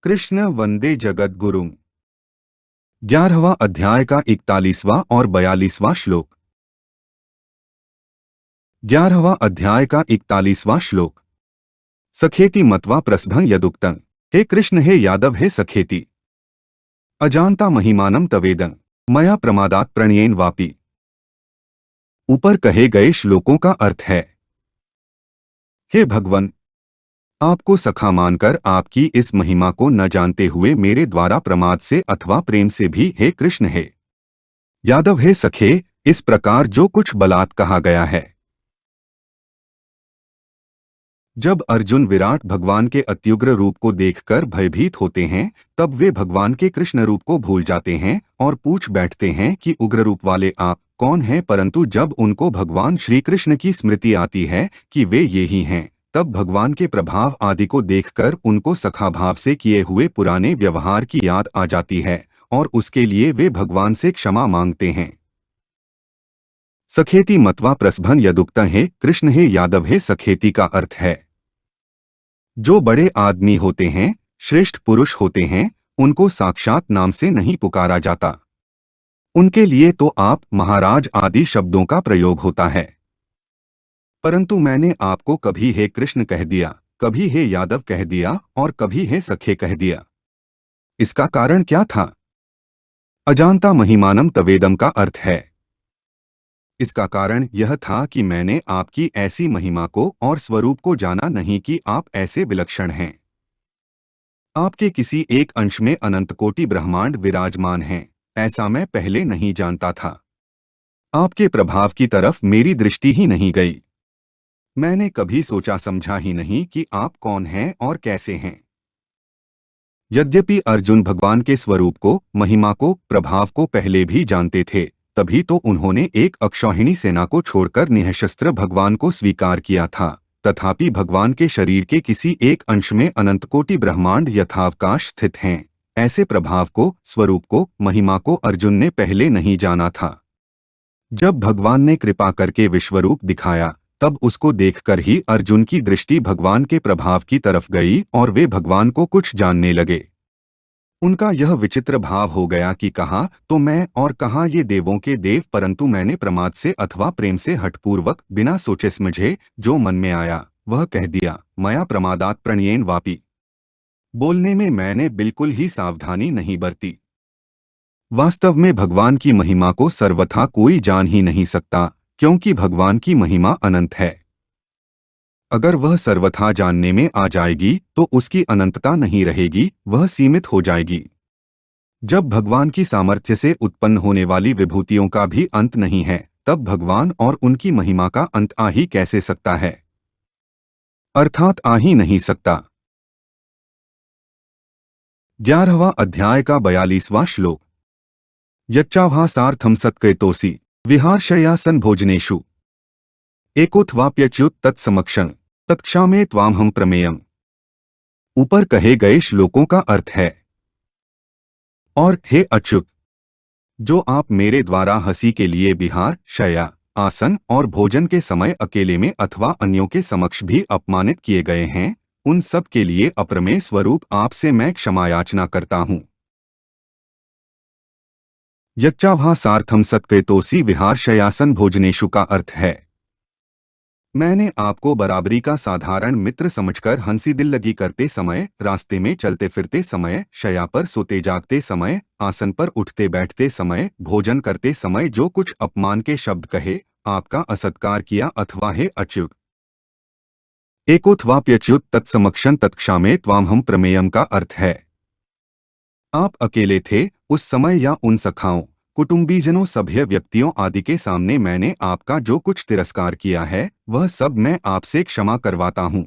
कृष्ण वंदे जगद्गुरुम्। 11वां अध्याय का 41वां और 42वां श्लोक। 11वां अध्याय का 41वां श्लोक। सखेति मत्वा प्रसभं यदुक्तं। हे कृष्ण, हे यादव, हे सखेति। अजानता महिमानं तवेदं मया प्रमादात प्रणयेन वापि। ऊपर कहे गए श्लोकों का अर्थ है, हे भगवन, आपको सखा मानकर आपकी इस महिमा को न जानते हुए मेरे द्वारा प्रमाद से अथवा प्रेम से भी हे कृष्ण, हे यादव, हे सखे, इस प्रकार जो कुछ बलात् कहा गया है। जब अर्जुन विराट भगवान के अत्युग्र रूप को देखकर भयभीत होते हैं, तब वे भगवान के कृष्ण रूप को भूल जाते हैं और पूछ बैठते हैं कि उग्र रूप वाले आप कौन हैं। परंतु जब उनको भगवान श्री कृष्ण की स्मृति आती है कि वे ये ही हैं, तब भगवान के प्रभाव आदि को देखकर उनको सखा भाव से किए हुए पुराने व्यवहार की याद आ जाती है और उसके लिए वे भगवान से क्षमा मांगते हैं। सखेति मत्वा प्रसभं यदुक्तं, हे कृष्ण, हे यादव, हे सखेति का अर्थ है, जो बड़े आदमी होते हैं, श्रेष्ठ पुरुष होते हैं, उनको साक्षात नाम से नहीं पुकारा जाता। उनके लिए तो आप, महाराज आदि शब्दों का प्रयोग होता है। परंतु मैंने आपको कभी हे कृष्ण कह दिया, कभी हे यादव कह दिया और कभी हे सखे कह दिया। इसका कारण क्या था? अजानता महिमानम तवेदम का अर्थ है, इसका कारण यह था कि मैंने आपकी ऐसी महिमा को और स्वरूप को जाना नहीं कि आप ऐसे विलक्षण हैं। आपके किसी एक अंश में अनंत कोटि ब्रह्मांड विराजमान हैं, ऐसा मैं पहले नहीं जानता था। आपके प्रभाव की तरफ मेरी दृष्टि ही नहीं गई। मैंने कभी सोचा समझा ही नहीं कि आप कौन हैं और कैसे हैं। यद्यपि अर्जुन भगवान के स्वरूप को, महिमा को, प्रभाव को पहले भी जानते थे, तभी तो उन्होंने एक अक्षौहिणी सेना को छोड़कर निःशस्त्र भगवान को स्वीकार किया था। तथापि भगवान के शरीर के किसी एक अंश में अनंत कोटि ब्रह्मांड यथावकाश स्थित हैं। ऐसे प्रभाव को, स्वरूप को, महिमा को अर्जुन ने पहले नहीं जाना था। जब भगवान ने कृपा करके विश्वरूप दिखाया, तब उसको देखकर ही अर्जुन की दृष्टि भगवान के प्रभाव की तरफ गई और वे भगवान को कुछ जानने लगे। उनका यह विचित्र भाव हो गया कि कहाँ तो मैं और कहाँ ये देवों के देव, परंतु मैंने प्रमाद से अथवा प्रेम से हठपूर्वक बिना सोचे समझे जो मन में आया वह कह दिया। मया प्रमादात प्रणयेन वापि। बोलने में मैंने बिल्कुल ही सावधानी नहीं बरती। वास्तव में भगवान की महिमा को सर्वथा कोई जान ही नहीं सकता, क्योंकि भगवान की महिमा अनंत है। अगर वह सर्वथा जानने में आ जाएगी तो उसकी अनंतता नहीं रहेगी, वह सीमित हो जाएगी। जब भगवान की सामर्थ्य से उत्पन्न होने वाली विभूतियों का भी अंत नहीं है, तब भगवान और उनकी महिमा का अंत आ ही कैसे सकता है? अर्थात आ ही नहीं सकता। 11वां अध्याय का 42वां श्लोक। यच्चाभासार्थं सत्कृतोऽसि विहार्षयासन भोजनेषु एकोऽथवाप्यच्युत तत्समक्षं तत्क्षामे त्वामहं प्रमेयम्। ऊपर कहे गए श्लोकों का अर्थ है, और हे अच्युत, जो आप मेरे द्वारा हंसी के लिए विहार, शय्या, आसन और भोजन के समय अकेले में अथवा अन्यों के समक्ष भी अपमानित किए गए हैं, उन सब के लिए अप्रमेय स्वरूप आपसे मैं क्षमा याचना करता हूँ। यच्चाभासार्थं सत्कृतोऽसि विहार्षयासन भोजनेषु का अर्थ है, मैंने आपको बराबरी का साधारण मित्र समझकर हंसी दिल्लगी करते समय, रास्ते में चलते फिरते समय, शय्या पर सोते जागते समय, आसन पर उठते बैठते समय, भोजन करते समय जो कुछ अपमान के शब्द कहे, आपका असत्कार किया अथवा हे अच्युत। एकोऽथवाप्यच्युत तत्समक्षं तत्क्षामे त्वामहं प्रमेयम् का अर्थ है, आप अकेले थे उस समय या उन सखाओं, कुटुंबीजनों, सभ्य व्यक्तियों आदि के सामने मैंने आपका जो कुछ तिरस्कार किया है, वह सब मैं आपसे क्षमा करवाता हूँ।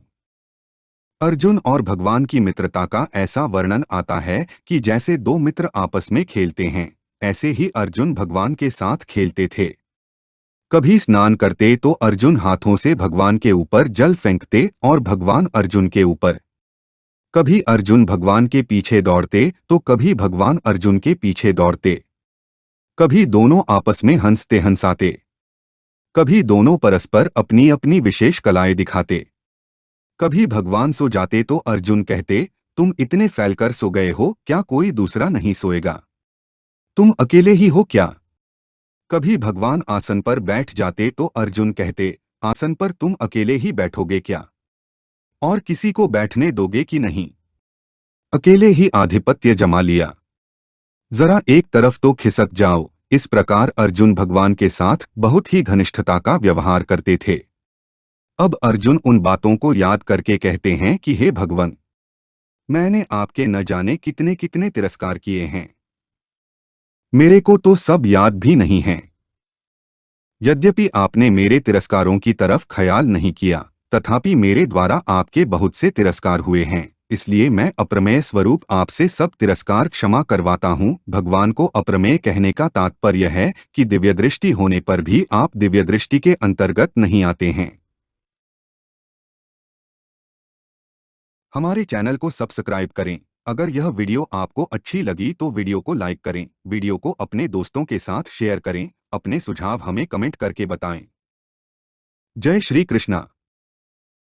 अर्जुन और भगवान की मित्रता का ऐसा वर्णन आता है कि जैसे दो मित्र आपस में खेलते हैं, ऐसे ही अर्जुन भगवान के साथ खेलते थे। कभी स्नान करते तो अर्जुन हाथों से भगवान के ऊपर जल फेंकते और भगवान अर्जुन के ऊपर। कभी अर्जुन भगवान के पीछे दौड़ते तो कभी भगवान अर्जुन के पीछे दौड़ते। कभी दोनों आपस में हंसते हंसाते, कभी दोनों परस्पर अपनी अपनी विशेष कलाएं दिखाते। कभी भगवान सो जाते तो अर्जुन कहते, तुम इतने फैलकर सो गए हो, क्या कोई दूसरा नहीं सोएगा? तुम अकेले ही हो क्या? कभी भगवान आसन पर बैठ जाते तो अर्जुन कहते, आसन पर तुम अकेले ही बैठोगे क्या? और किसी को बैठने दोगे कि नहीं? अकेले ही आधिपत्य जमा लिया। जरा एक तरफ तो खिसक जाओ। इस प्रकार अर्जुन भगवान के साथ बहुत ही घनिष्ठता का व्यवहार करते थे। अब अर्जुन उन बातों को याद करके कहते हैं कि हे भगवान, मैंने आपके न जाने कितने कितने तिरस्कार किए हैं। मेरे को तो सब याद भी नहीं है। यद्यपि आपने मेरे तिरस्कारों की तरफ ख्याल नहीं किया, तथापि मेरे द्वारा आपके बहुत से तिरस्कार हुए हैं। इसलिए मैं अप्रमेय स्वरूप आपसे सब तिरस्कार क्षमा करवाता हूँ। भगवान को अप्रमेय कहने का तात्पर्य है कि दिव्य दृष्टि होने पर भी आप दिव्य दृष्टि के अंतर्गत नहीं आते हैं। हमारे चैनल को सब्सक्राइब करें। अगर यह वीडियो आपको अच्छी लगी तो वीडियो को लाइक करें, वीडियो को अपने दोस्तों के साथ शेयर करें, अपने सुझाव हमें कमेंट करके बताएं। जय श्री कृष्णा।